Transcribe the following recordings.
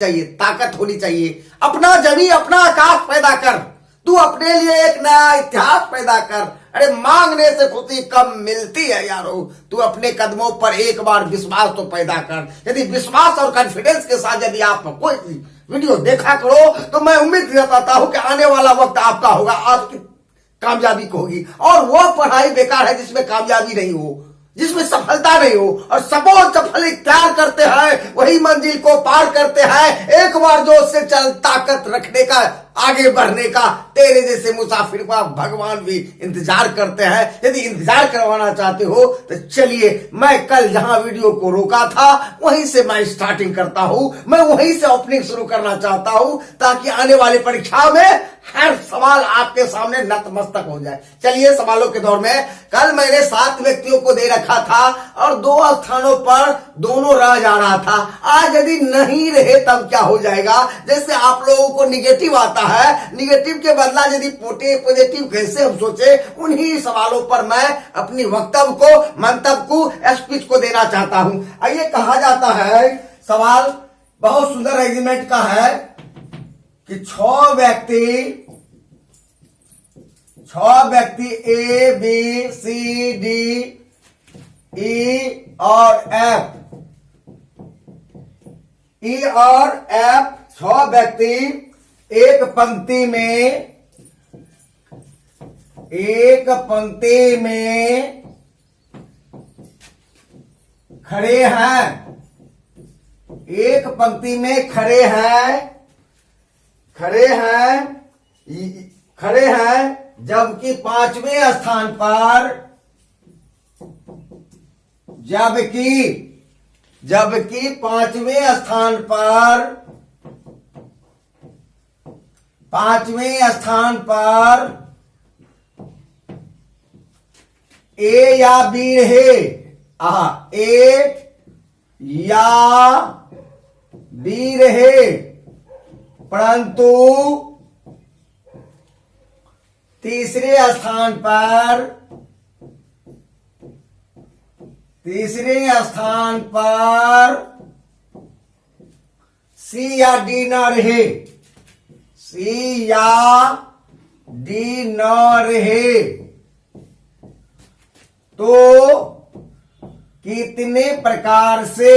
चाहिए, ताकत होनी चाहिए। अपना जमी अपना आकाश पैदा कर, तू अपने लिए एक नया इतिहास पैदा कर। अरे मांगने से खुशी कम मिलती है यारो, तू अपने कदमों पर एक बार विश्वास तो पैदा कर। यदि विश्वास और कॉन्फिडेंस के साथ यदि आप कोई वीडियो देखा करो तो मैं उम्मीद करता हूं कि आने वाला वक्त आपका होगा, आपकी कामयाबी को होगी। और वो पढ़ाई बेकार है जिसमें कामयाबी नहीं हो, जिसमें सफलता नहीं हो। और सबों सफल प्यार करते हैं वही मंजिल को पार करते हैं। एक बार जो उससे चल ताकत रखने का, आगे बढ़ने का, तेरे जैसे मुसाफिर का भगवान भी इंतजार करते हैं। यदि इंतजार करवाना चाहते हो तो चलिए, मैं कल जहां वीडियो को रोका था वहीं से मैं स्टार्टिंग करता हूं। मैं वहीं से ओपनिंग शुरू करना चाहता हूं ताकि आने वाली परीक्षा में हर सवाल आपके सामने नतमस्तक हो जाए। चलिए सवालों के दौर में, कल मैंने 7 व्यक्तियों को दे रखा था और 2 स्थानों पर दोनों रह जा रहा था। आज यदि नहीं रहे तब क्या हो जाएगा? जैसे आप लोगों को निगेटिव आता है, निगेटिव के बदला यदि पॉजिटिव कैसे हम सोचे, उन्हीं सवालों पर मैं अपनी वक्तव्य को, मंतव्य को, स्पीच को देना चाहता हूं। आइए, कहा जाता है, सवाल बहुत सुंदर एग्रीमेंट का है कि 6 व्यक्ति ए बी सी डी ई और एफ, 6 व्यक्ति एक पंक्ति में खड़े हैं, एक पंक्ति में खड़े हैं, जबकि 5वें स्थान पर, जबकि 5वें स्थान पर ए या बी रहे, ए या बी रहे, परंतु तीसरे स्थान पर सी या डी न रहे, तो कितने प्रकार से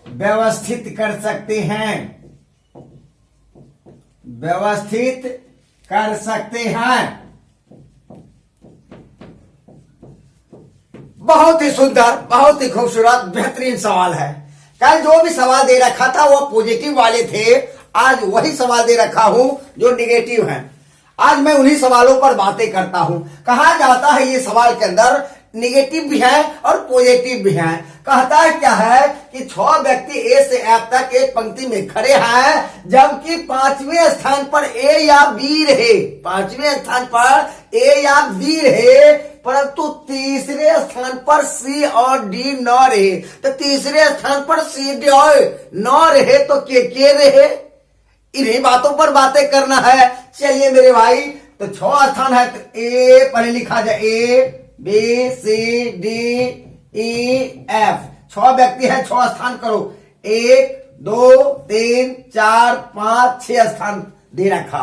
व्यवस्थित कर सकते हैं? बहुत ही सुंदर, बहुत ही खूबसूरत, बेहतरीन सवाल है। कल जो भी सवाल दे रखा था वो पॉजिटिव वाले थे, आज वही सवाल दे रखा हूं जो निगेटिव है। आज मैं उन्हीं सवालों पर बातें करता हूं। कहा जाता है ये सवाल के अंदर निगेटिव भी है और पॉजिटिव भी है। कहता है क्या है कि 6 व्यक्ति ए से एफ तक एक पंक्ति में खड़े हैं, जबकि 5वें स्थान पर ए या बी रहे, 5वें स्थान पर ए या बी रहे, परंतु तीसरे स्थान पर सी और डी न रहे। तो तीसरे स्थान पर सी डी न रहे तो के रहे? इन्हीं बातों पर बातें करना है। चलिए मेरे भाई, तो 6 स्थान है तो ए पहले लिखा जाए, A B C D E F, 6 व्यक्ति है, 6 स्थान करो, 1 2 3 4 5 6 स्थान दे रखा।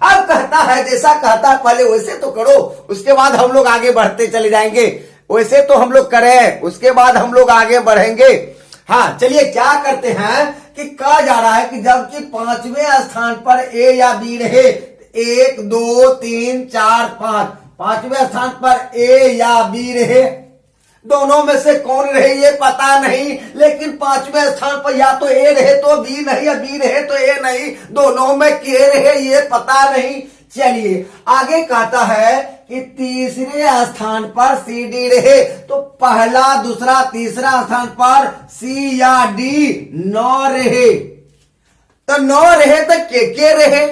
अब कहता है, जैसा कहता है पहले वैसे तो करो, उसके बाद हम लोग आगे बढ़ते चले जाएंगे। वैसे तो हम लोग करें, उसके बाद हम लोग आगे बढ़ेंगे। हाँ चलिए, क्या करते हैं कि कहा जा रहा है कि जबकि 5वें स्थान पर ए या बी रहे, 1 2 3 4 5, 5वें स्थान पर ए या बी रहे, दोनों में से कौन रहे ये पता नहीं, लेकिन 5वें स्थान पर या तो ए रहे तो बी नहीं, या बी रहे तो ए नहीं, दोनों में के रहे ये पता नहीं। चलिए आगे कहता है कि तीसरे स्थान पर सी डी रहे, तो पहला दूसरा तीसरा स्थान पर सी या डी न रहे, तो न रहे तो के रहे?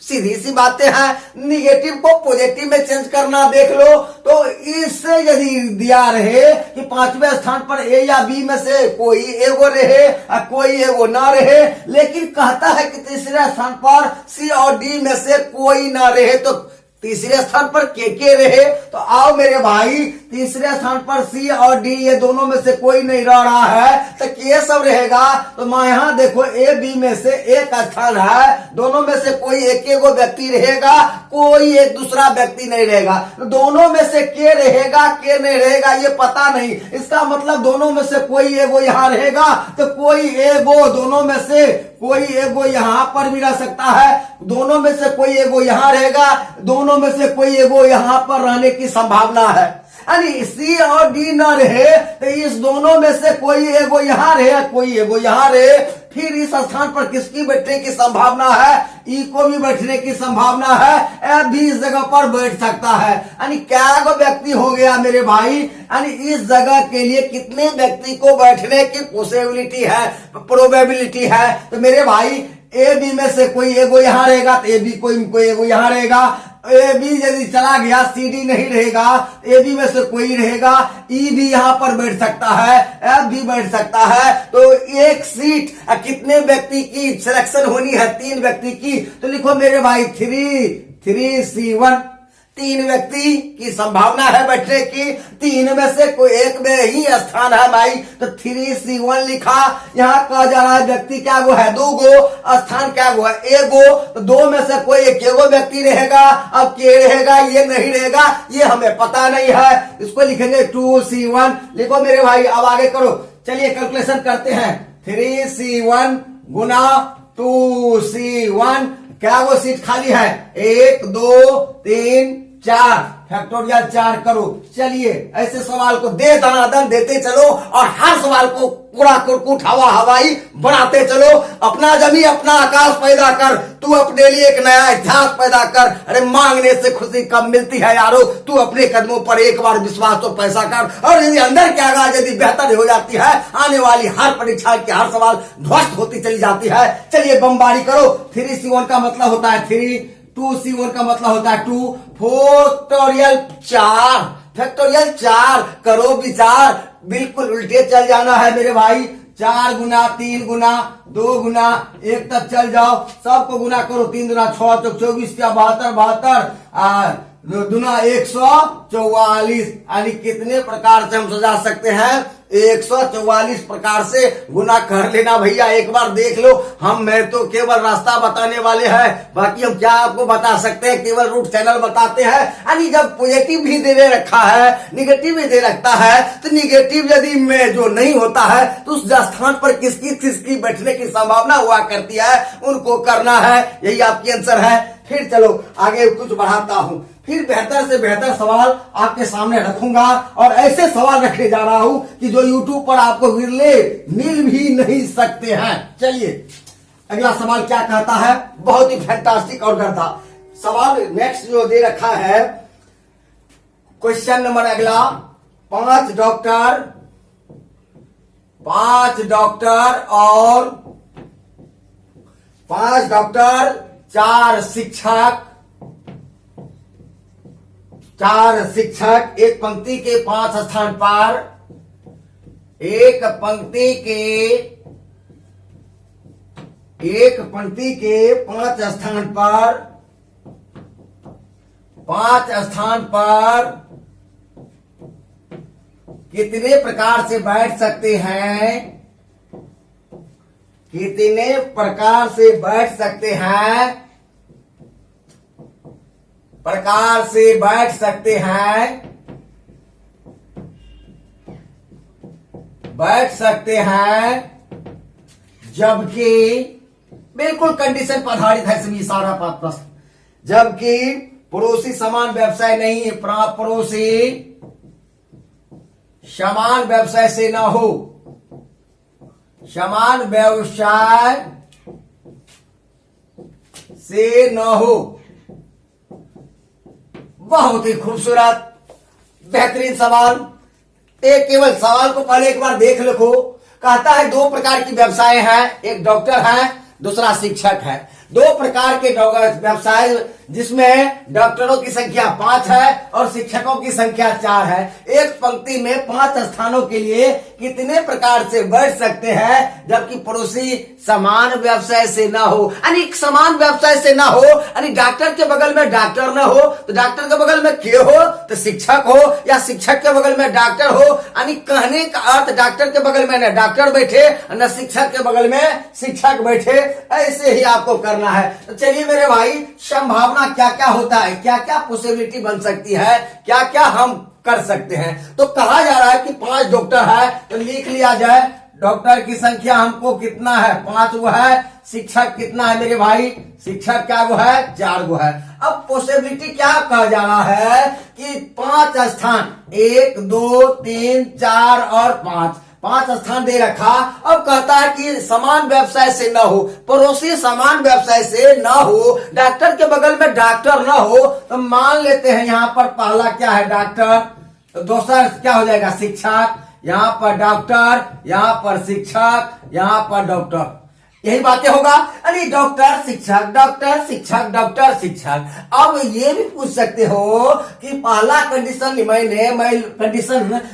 सीधी सी बातें हैं। निगेटिव को पॉजिटिव में चेंज करना देख लो। तो इससे यदि दिया रहे कि 5वें स्थान पर ए या बी में से कोई एगो रहे और कोई एगो ना रहे, लेकिन कहता है कि तीसरे स्थान पर सी और डी में से कोई ना रहे, तो तीसरे स्थान पर के रहे। तो आओ मेरे भाई, तीसरे स्थान पर सी और डी, ये दोनों में से कोई नहीं रह रहा है, तो के सब रहेगा। तो मैं यहां देखो ए बी में से एक स्थान है, दोनों में से कोई एक गो व्यक्ति रहेगा, कोई एक दूसरा व्यक्ति नहीं रहेगा। तो दोनों में से के रहेगा, के नहीं रहेगा ये पता नहीं। इसका मतलब दोनों में से कोई एगो यहाँ रहेगा, तो कोई एगो दोनों में से कोई एगो यहाँ पर भी रह सकता है, दोनों में से कोई एगो यहाँ रहेगा, दोनों में से कोई एगो यहाँ पर रहने की संभावना है। यानी सी और डी न रहे तो इस दोनों में से कोई एगो यहाँ रहे, कोई एगो यहाँ रहे। फिर इस स्थान पर किसकी बैठने की संभावना है? ई को भी बैठने की संभावना है, एफ भी इस जगह पर बैठ सकता है। यानी क्या गो व्यक्ति हो गया मेरे भाई? यानी इस जगह के लिए कितने व्यक्ति को बैठने की पॉसिबिलिटी है, प्रोबेबिलिटी है? तो मेरे भाई ए बी में से कोई एगो यहाँ रहेगा, तो ए बी कोई एगो यहाँ रहेगा। ए बी यदि चला गया, सी डी नहीं रहेगा, ए बी में से कोई रहेगा, ई भी यहाँ पर बैठ सकता है, एफ भी बैठ सकता है। तो एक सीट कितने व्यक्ति की सिलेक्शन होनी है? 3 व्यक्ति की। तो लिखो मेरे भाई 3C1, 3 व्यक्ति की संभावना है बैठने की। 3 में से कोई एक में ही स्थान है भाई, तो 3C1 लिखा। यहाँ कहा जा रहा है व्यक्ति क्या गो है? 2 गो, स्थान क्या गो है? एगो। तो 2 में से कोई एक एगो व्यक्ति रहेगा, अब के रहेगा, ये नहीं रहेगा, ये हमें पता नहीं है। इसको लिखेंगे 2C1। लिखो मेरे भाई, अब आगे करो, चलिए कैलकुलेशन करते हैं। 3C1 गुना 2C1, क्या वो सीट खाली है? 1 2 3 4, फैक्टोरियल 4 करो। चलिए ऐसे सवाल को दे दनादन देते चलो और हर सवाल को पूरा कुरकुट हवाई बढ़ाते चलो। अपना जमी अपना आकाश पैदा कर, तू अपने लिए एक नया इतिहास पैदा कर। अरे मांगने से खुशी कम मिलती है यारो, तू अपने कदमों पर एक बार विश्वास तो पैसा कर। और यदि अंदर की आगाज यदि बेहतर हो जाती है, आने वाली हर परीक्षा के हर सवाल ध्वस्त होती चली जाती है। चलिए बमबारी करो। 3C1 का मतलब होता है 3, 2C1 का मतलब होता है 2, फैक्टोरियल 4 करो विचार। बिल्कुल उल्टे चल जाना है मेरे भाई। 4 गुना 3 गुना 2 गुना 1 तक चल जाओ, सबको गुना करो। 3 दुना 6 चौक 24 क्या 72 दुना 144। यानी कितने प्रकार से हम सजा सकते हैं? 144 प्रकार से गुना कर लेना भैया। एक बार देख लो, मैं तो केवल रास्ता बताने वाले हैं, बाकी हम क्या आपको बता सकते हैं? केवल रूट चैनल बताते हैं। यानी जब पॉजिटिव भी दे रखा है, निगेटिव भी दे रखता है, तो निगेटिव यदि में जो नहीं होता है तो उस स्थान पर किसकी बैठने की संभावना हुआ करती है, उनको करना है। यही आपकी आंसर है। फिर चलो आगे कुछ बढ़ाता हूं, फिर बेहतर से बेहतर सवाल आपके सामने रखूंगा और ऐसे सवाल रखने जा रहा हूं कि जो YouTube पर आपको मिल भी नहीं सकते हैं। चलिए अगला सवाल क्या कहता है? बहुत ही फैंटास्टिक और गर्दा सवाल नेक्स्ट जो दे रखा है। क्वेश्चन नंबर अगला, 5 डॉक्टर 4 शिक्षक एक पंक्ति के 5 स्थान पर, एक पंक्ति के 5 स्थान पर कितने प्रकार से बैठ सकते हैं? कितने प्रकार से बैठ सकते हैं? जबकि बिल्कुल कंडीशन पर आधारित है सभी सारा प्रश्न। जबकि पड़ोसी समान व्यवसाय नहीं है, पड़ोसी समान व्यवसाय से न हो, समान व्यवसाय से न हो। बहुत ही खूबसूरत बेहतरीन सवाल। एक केवल सवाल को पहले एक बार देख लिखो। कहता है 2 प्रकार की व्यवसाय हैं, एक डॉक्टर है, दूसरा शिक्षक है। दो प्रकार के व्यवसाय जिसमें डॉक्टरों की संख्या 5 है और शिक्षकों की संख्या 4 है। एक पंक्ति में 5 स्थानों के लिए कितने प्रकार से बैठ सकते हैं, जबकि पड़ोसी समान व्यवसाय से ना हो, यानी समान व्यवसाय से ना हो, यानी डॉक्टर के बगल में डॉक्टर ना हो तो डॉक्टर के बगल में के हो तो शिक्षक हो, या शिक्षक के बगल में डॉक्टर हो, यानी कहने का अर्थ डॉक्टर के बगल में न डॉक्टर बैठे न शिक्षक के बगल में शिक्षक बैठे, ऐसे ही आपको करना है। तो चलिए मेरे भाई, संभावना क्या क्या होता है, क्या क्या पॉसिबिलिटी बन सकती है, क्या क्या हम कर सकते हैं। तो कहा जा रहा है कि 5 डॉक्टर है, तो लिख लिया जाए डॉक्टर की संख्या हमको कितना है, 5 वो है। शिक्षक कितना है मेरे भाई, शिक्षक क्या वो है, 4 वो है। अब पॉसिबिलिटी क्या कहा जा रहा है कि 5 स्थान, 1 2 3 4 और 5 स्थान दे रखा। अब कहता है कि समान व्यवसाय से ना हो, पड़ोसी समान व्यवसाय से ना हो, डॉक्टर के बगल में डॉक्टर ना हो, तो मान लेते हैं यहाँ पर पहला क्या है डॉक्टर, तो दूसरा क्या हो जाएगा शिक्षक, यहाँ पर डॉक्टर, यहाँ पर शिक्षक, यहाँ पर डॉक्टर, यही बातें होगा, यानी डॉक्टर शिक्षक डॉक्टर शिक्षक डॉक्टर शिक्षक। अब ये भी पूछ सकते हो कि पहला कंडीशन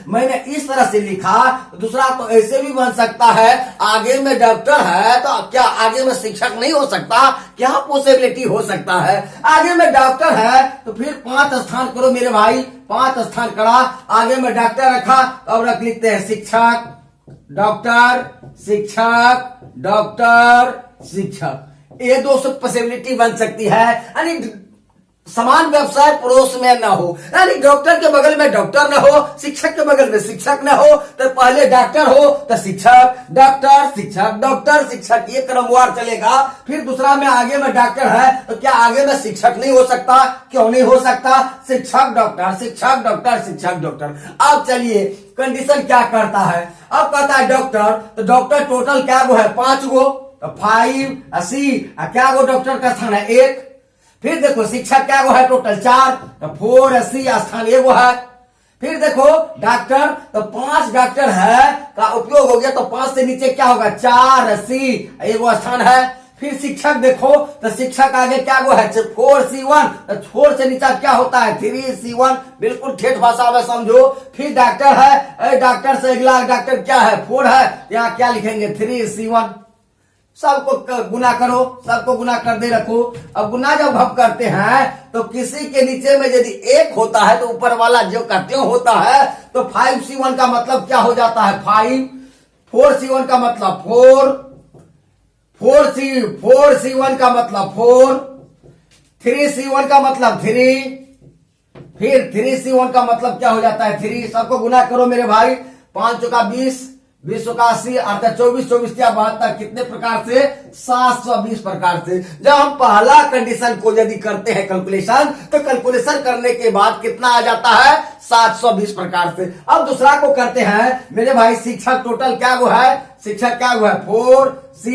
मैंने इस तरह से लिखा, दूसरा तो ऐसे भी बन सकता है, आगे में डॉक्टर है तो क्या आगे में शिक्षक नहीं हो सकता, क्या पॉसिबिलिटी हो सकता है। आगे में डॉक्टर है तो फिर 5 स्थान करो मेरे भाई, 5 स्थान करा, आगे में डॉक्टर रखा तो अब रख लिखते हैं शिक्षक डॉक्टर शिक्षक डॉक्टर शिक्षक। ये 200 पॉसिबिलिटी बन सकती है, यानी समान व्यवसाय पड़ोस में ना हो, यानी डॉक्टर के बगल में डॉक्टर ना हो, शिक्षक के बगल में शिक्षक ना हो, तो पहले डॉक्टर हो तो शिक्षक डॉक्टर शिक्षक डॉक्टर शिक्षक, ये क्रमवार चलेगा। फिर दूसरा में आगे में डॉक्टर है तो क्या आगे में शिक्षक नहीं हो सकता, क्यों नहीं हो सकता, शिक्षक डॉक्टर शिक्षक डॉक्टर शिक्षक डॉक्टर। अब चलिए कंडीशन क्या करता है, अब कहता है डॉक्टर, तो डॉक्टर टोटल क्या वो है 5 गो, तो 5 80, क्या गो डॉक्टर का स्थान है 1। फिर देखो शिक्षक क्या वो है टोटल 4, तो 4 80 स्थान 1 है। फिर देखो डॉक्टर, तो 5 डॉक्टर है का उपयोग हो गया, तो 5 से नीचे क्या होगा 4 80 1 स्थान है। फिर शिक्षक देखो, तो शिक्षक आगे क्या वो है 4 C1, तो 4 से नीचे क्या होता है 3 C1, बिल्कुल ठेठ भाषा में समझो। फिर डॉक्टर है, डॉक्टर से अगला डॉक्टर क्या है 4 है, यहाँ क्या लिखेंगे 3 C1। सबको गुना करो, सबको गुना कर दे रखो। अब गुना जब हम करते हैं तो किसी के नीचे में यदि 1 होता है तो ऊपर वाला जो का त्यों होता है, तो 5C1 का मतलब क्या हो जाता है 5, 4C1 का मतलब 4C1 का मतलब 4, 3C1 का मतलब 3, फिर 3C1 का मतलब क्या हो जाता है 3। सबको गुना करो मेरे भाई, 5 चौका 20, 20 चौका 80, अर्थात 24 24 क्या 72, कितने प्रकार से 720 प्रकार से। जब हम पहला कंडीशन को यदि करते हैं कैलकुलेशन, तो कैलकुलेशन करने के बाद कितना आ जाता है 720 प्रकार से। अब दूसरा को करते हैं मेरे भाई, शिक्षक टोटल क्या वो है, शिक्षक क्या वो है 4 C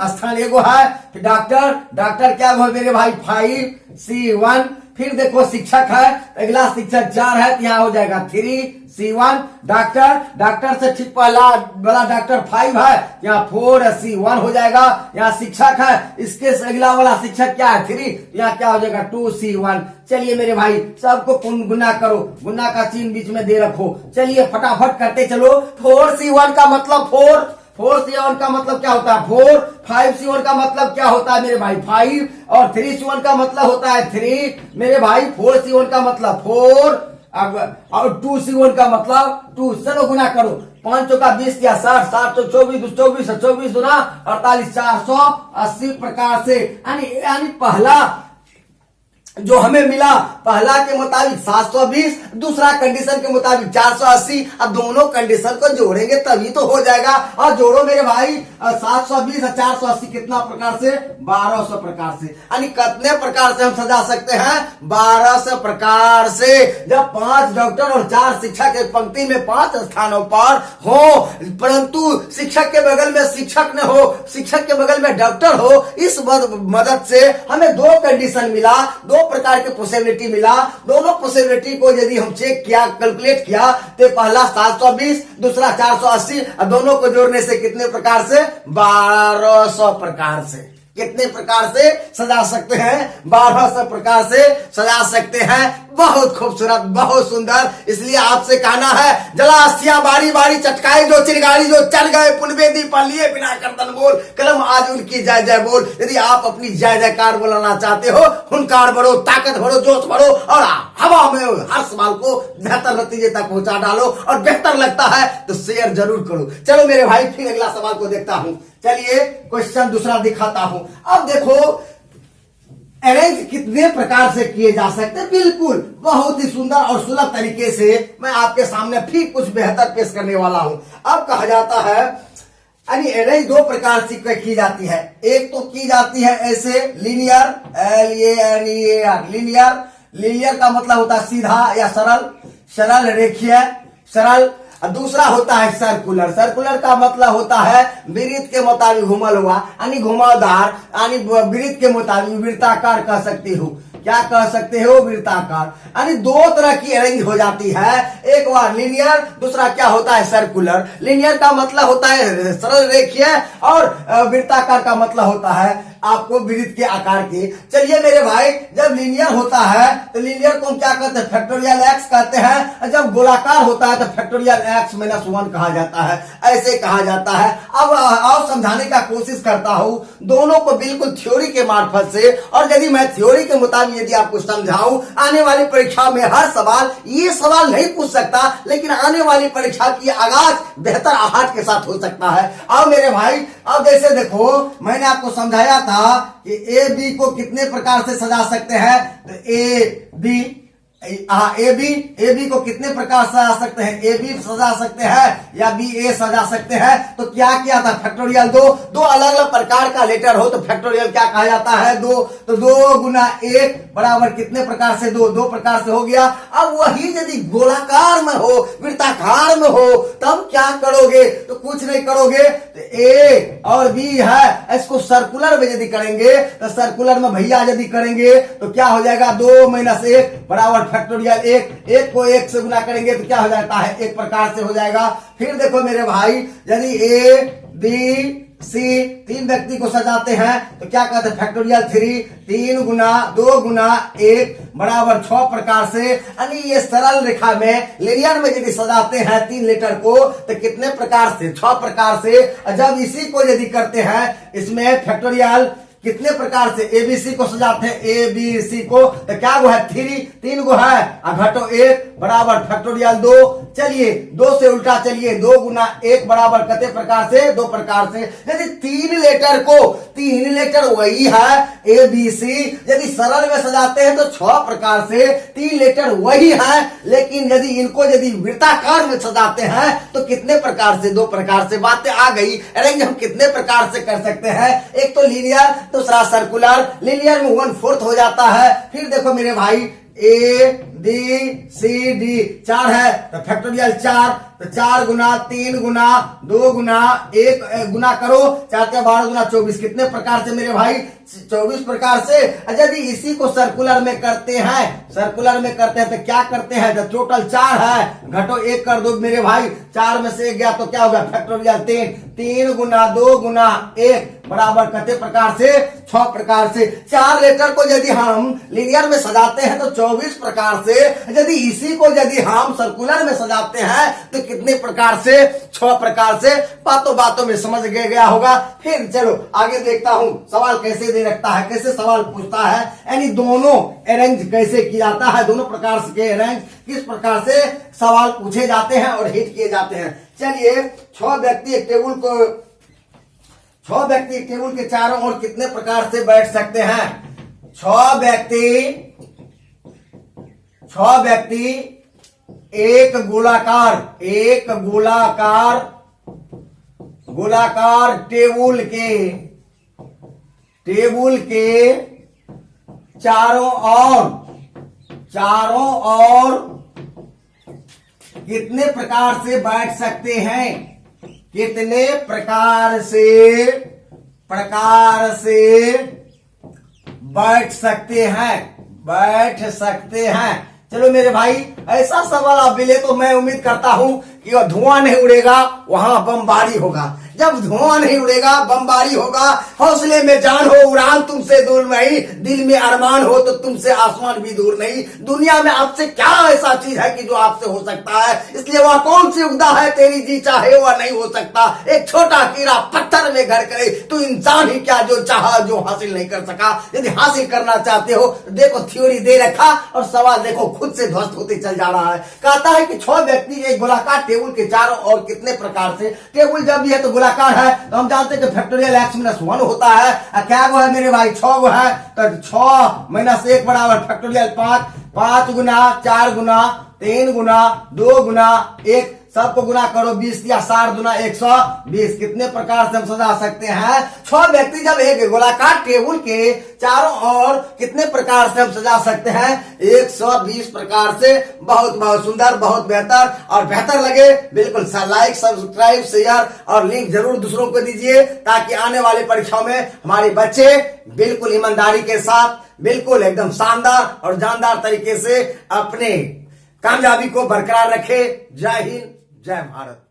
स्थान 1 है। फिर डॉक्टर क्या वो है मेरे भाई 5 C1। फिर देखो शिक्षक है, अगला शिक्षक 4 है तो यहाँ हो जाएगा 3 C1। डॉक्टर से ठीक पहला वाला डॉक्टर 5 है, यहाँ 4 C1 हो जाएगा। यहाँ शिक्षक है, इसके अगला वाला शिक्षक क्या है 3, यहाँ क्या हो जाएगा 2 C1। चलिए मेरे भाई सबको गुना करो, गुना का चिन्ह बीच में दे रखो। चलिए फटाफट करते चलो। 4 C1 का मतलब 4 C1 का मतलब क्या होता है 4, 5 C1 का मतलब क्या होता है मेरे भाई 5, और 3 C1 का मतलब होता है 3 मेरे भाई। 4 C1 का मतलब 4, और 2 C1 का मतलब 2। चलो गुना करो, 5 चौका 20 या 60, 60 तो 24 24 गुना 48, 480 प्रकार से। यानी पहला जो हमें मिला, पहला के मुताबिक 720, दूसरा कंडीशन के मुताबिक 480। अब दोनों कंडीशन को जोड़ेंगे तभी तो हो जाएगा। और जोड़ो मेरे भाई, 720 और 480 कितना प्रकार से 1200 प्रकार से। यानी कितने प्रकार से हम सजा सकते हैं 1200 प्रकार से। जब 5 डॉक्टर और 4 शिक्षक एक पंक्ति में 5 स्थानों पर हो, परंतु शिक्षक के बगल में शिक्षक न हो, शिक्षक के बगल में डॉक्टर हो, इस मदद से हमें 2 कंडीशन मिला, 2 प्रकार के पॉसिबिलिटी मिला। दोनों पॉसिबिलिटी को यदि हम चेक किया, कैलकुलेट किया, तो पहला 720, दूसरा 480, और दोनों को जोड़ने से कितने प्रकार से 1200 प्रकार से। कितने प्रकार से सजा सकते हैं? 1200 प्रकार से सजा सकते हैं। बहुत खूबसूरत, बहुत सुंदर। इसलिए आपसे कहना है, जला अस्थियां बारी बारी चटकाई जो चिरगारी जो चढ़ गए पुनवेदी पर लिए बिना करतन बोल, कलम आज उनकी जय जय बोल। यदि आप अपनी जय जयकार बोलाना चाहते हो, हुनकार बढ़ो, ताकत बढ़ो, जोश बढ़ो और हवा में हर सवाल को बेहतर नतीजे तक पहुंचा डालो। और बेहतर लगता है तो शेयर जरूर करो। चलो मेरे भाई, फिर अगला सवाल को देखता हूं। चलिए क्वेश्चन दूसरा दिखाता हूं। अब देखो, अरेंज कितने प्रकार से किए जा सकते हैं। बिल्कुल बहुत ही सुंदर और सुलभ तरीके से मैं आपके सामने फिर कुछ बेहतर पेश करने वाला हूं। अब कहा जाता है अरेंज दो प्रकार से की जाती है। एक तो की जाती है ऐसे लीनियर, LANEAR, लीनियर। लीनियर का मतलब होता है सीधा या सरल, सरल रेखीय, सरल। और दूसरा होता है सर्कुलर। सर्कुलर का मतलब होता है वृत्त के मुताबिक घुमल हुआ, यानी घुमावदार, यानी वृत्त के मुताबिक वृत्ताकार कह सकते हो। क्या कह सकते हो? वृत्ताकार। यानी दो तरह की अरेंज हो जाती है। एक बार लीनियर, दूसरा क्या होता है? सर्कुलर। लीनियर का मतलब होता है सरल रेखीय और वृत्ताकार का मतलब होता है आपको वृत्त के आकार के। चलिए मेरे भाई, जब लीनियर होता है तो लीनियर को हम क्या कहते हैं? फैक्टोरियल एक्स कहते हैं। जब गोलाकार होता है तो फैक्टोरियल एक्स माइनस 1 कहा जाता है। ऐसे कहा जाता है। अब और समझाने का कोशिश करता हूं दोनों को बिल्कुल थ्योरी के मार्फत से। और यदि मैं थ्योरी के मुताबिक यदि आपको समझाऊं, आने वाली परीक्षा में हर सवाल ये सवाल नहीं पूछ सकता, लेकिन आने वाली परीक्षा की आगाज बेहतर आहट के साथ हो सकता है। अब मेरे भाई, अब जैसे देखो, मैंने आपको समझाया था कि ए बी को कितने प्रकार से सजा सकते हैं। तो ए बी ए बी को कितने प्रकार से सजा सकते हैं? ए बी सजा सकते हैं या बी ए सजा सकते हैं। तो क्या किया था? फैक्टोरियल दो अलग अलग प्रकार का लेटर हो तो फैक्टोरियल क्या कहा जाता है? दो। तो 2 गुना 1 बराबर कितने प्रकार से? दो प्रकार से हो गया। अब वही यदि गोलाकार में हो, वृत्ताकार में हो, तब क्या करोगे? तो कुछ नहीं करोगे। तो ए और बी है, इसको सर्कुलर में यदि करेंगे तो सर्कुलर में भैया यदि करेंगे तो क्या हो जाएगा? 2 - 1 बराबर फैक्टोरियल 1। 1 को 1 से गुना करेंगे तो क्या हो जाता है? एक प्रकार से हो जाएगा। फिर देखो मेरे भाई, यदि ए बी सी 3 व्यक्ति को सजाते हैं तो क्या कहते हैं? फैक्टोरियल 3। 3 गुना 2 गुना 1 बराबर 6 प्रकार से। यानी ये सरल रेखा में लीनियर में यदि सजाते हैं 3 लेटर को तो कितने प्रकार से? 6 प्रकार से। जब इसी को यदि करते हैं, इसमें फैक्टोरियल कितने प्रकार से एबीसी को सजाते हैं? एबीसी को तो क्या वो है? 3 गो है, घटो 1 बराबर फैक्टोरियल 2। चलिए 2 से उल्टा चलिए, 2 गुना 1 बराबर कितने प्रकार से? 2 प्रकार से। यदि 3 लेटर वही है एबीसी, यदि सरल में सजाते हैं तो 6 प्रकार से। 3 लेटर वही है, लेकिन यदि इनको यदि वृत्ताकार में सजाते हैं तो कितने प्रकार से? 2 प्रकार से। बातें आ गई। अरेंज हम कितने प्रकार से कर सकते हैं? एक तो लीनियर, दूसरा सर्कुलर। लीनियर में 1/4 हो जाता है। फिर देखो मेरे भाई, ए बी सी डी 4 है तो फैक्टोरियल 4। तो 4 गुना 3 गुना 2 गुना 1 गुना करो, 4 × 12 गुना 24। कितने प्रकार से मेरे भाई? 24 प्रकार से। यदि इसी को सर्कुलर में करते हैं तो क्या करते हैं? तो टोटल 4 है, घटो 1 कर दो मेरे भाई। 4 में से 1 गया तो क्या होगा? फैक्टोरियल 3। 3 गुना 2 गुना 1 बराबर कितने प्रकार से? 6 प्रकार से। 4 लेटर को यदि हम लीनियर में सजाते हैं तो 24 प्रकार से। यदि इसी को यदि हम सर्कुलर में सजाते हैं तो कितने प्रकार से? 6 प्रकार से। बातों में समझ गया होगा। फिर चलो आगे देखता हूं सवाल कैसे दे रखता है, कैसे सवाल पूछता है, यानी दोनों अरेंज कैसे किया जाता है, दोनों प्रकार के अरेंज किस प्रकार से सवाल पूछे जाते हैं और हिट किए जाते हैं। चलिए 6 व्यक्ति एक टेबल के चारों ओर कितने प्रकार से बैठ सकते हैं? 6 व्यक्ति एक गोलाकार टेबल के चारों ओर कितने प्रकार से बैठ सकते हैं? कितने प्रकार से बैठ सकते हैं। चलो मेरे भाई, ऐसा सवाल आप मिले तो मैं उम्मीद करता हूं कि वह धुआं नहीं उड़ेगा, वहां बमबारी होगा। जब धुआं नहीं उड़ेगा, बमबारी होगा, हौसले में जान हो, उड़ान तुमसे दूर नहीं, दिल में अरमान हो तो तुमसे आसमान भी दूर नहीं। दुनिया में आपसे क्या ऐसा चीज है कि जो आपसे हो सकता है? इसलिए वह कौन सी उगदा है तेरी जी चाहे वह नहीं हो सकता। एक छोटा कीड़ा पत्थर में घर करे तो इंसान ही क्या जो चाहा जो हासिल नहीं कर सका। यदि हासिल करना चाहते हो तो देखो थ्योरी दे रखा और सवाल देखो खुद से ध्वस्त होते चल जा रहा है। कहता है कि 6 व्यक्ति एक गोलाकार टेबल के चारों ओर कितने प्रकार से, टेबल जब भी है तो गोलाकार है तो हम जानते हैं कि फैक्टोरियल x-1 होता है। क्या गो है मेरे भाई? 6 गो है तो 6 - 1 बराबर फैक्टोरियल 5, 5 गुना 4 गुना 3 गुना 2 गुना 1, सबको गुना करो 20 या 60 गुना 120। कितने प्रकार से हम सजा सकते हैं? 6 व्यक्ति जब एक गोलाकार टेबल के चारों ओर कितने प्रकार से हम सजा सकते हैं? 120 प्रकार से। बहुत बहुत सुंदर, बहुत बेहतर। और बेहतर लगे बिल्कुल लाइक, सब्सक्राइब, शेयर और लिंक जरूर दूसरों को दीजिए ताकि आने वाली परीक्षाओं में हमारे बच्चे बिल्कुल ईमानदारी के साथ, बिल्कुल एकदम शानदार और जानदार तरीके से अपने कामयाबी को बरकरार रखे। जय हिंद, जय भारत।